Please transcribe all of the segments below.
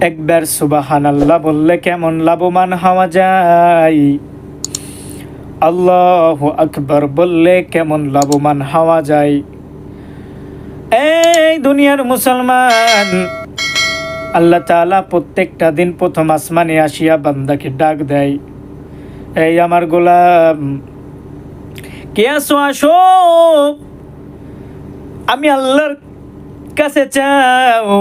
একবার সুবহানাল্লাহ বললে কেমন লাভবান হওয়া যায়, আল্লাহু আকবার বললে কেমন লাভবান হওয়া যায়। এই দুনিয়ার মুসলমান, আল্লাহ তাআলা প্রত্যেকটা দিন প্রথম আসমানে আসিয়া বান্দাকে ডাক দেয়, এই আমার গোলাম কে আসো, আসো, আমি আল্লাহর কাছে চাও,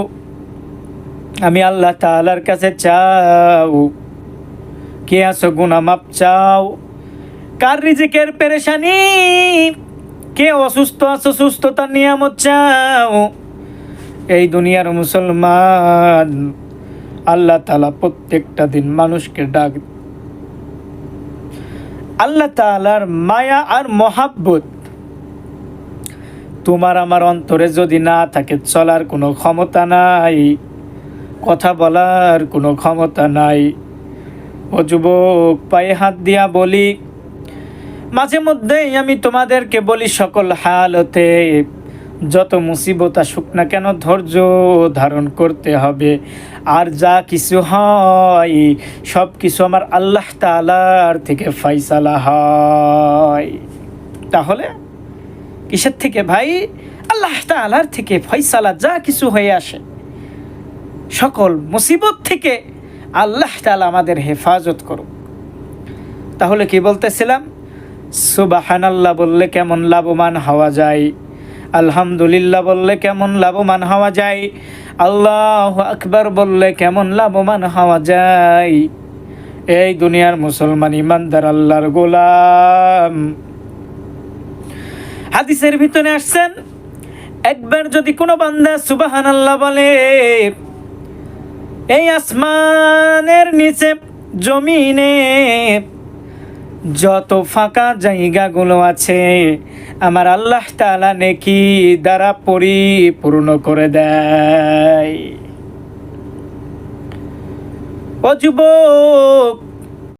আমি আল্লাহ তাআলার কাছে চাও। কে আসো, গুনাহ মাপ চাও, কার রিজিকের পেরেশানি, কে অসুস্থ আছো, সুস্থতার নিয়ামত চাও। এই দুনিয়ার মুসলমান, আল্লাহ তাআলা প্রত্যেকটা দিন মানুষকে ডাক। আল্লাহ তাআলার মায়া আর মহাব্বত তোমার আমার অন্তরে যদি না থাকে, চলার কোনো ক্ষমতা নাই, কথা বলার কোনো ক্ষমতা নাই। ও যুবক, পায়ে হাত দিয়া বলি, মাঝে মধ্যেই আমি তোমাদেরকে বলি, সকল হালতে যত মুসিবত আসুক না কেন ধৈর্য ধারণ করতে হবে। আর যা কিছু হয় সব কিছু আমার আল্লাহ তাআলার থেকে ফয়সালা হয়। তাহলে কিসের থেকে ভাই? আল্লাহ তাআলার থেকে ফয়সালা, যা কিছু হয়ে আসে সকল মুসিবত থেকে আল্লাহ তাআলা আমাদের হেফাজত করুক। তাহলে কি বলতেছিলাম? সুবহানাল্লাহ বললে কেমন লাভবান হওয়া যায়, আলহামদুলিল্লাহ বললে কেমন লাভবান হওয়া যায়, আল্লাহু আকবার বললে কেমন লাভবান হওয়া যায়। এই দুনিয়ার মুসলমান ইমানদার আল্লাহর গোলাম, হাদিসের ভিতরে আসছেন, একবার যদি কোনো বান্দা সুবহানাল্লাহ বলে, এই আসমানের নিচে জমিনে যত ফাঁকা জায়গাগুলো আছে আমার আল্লাহ তাআলা নেকি দ্বারা পরিপূর্ণ করে দেয়। ও যুবক,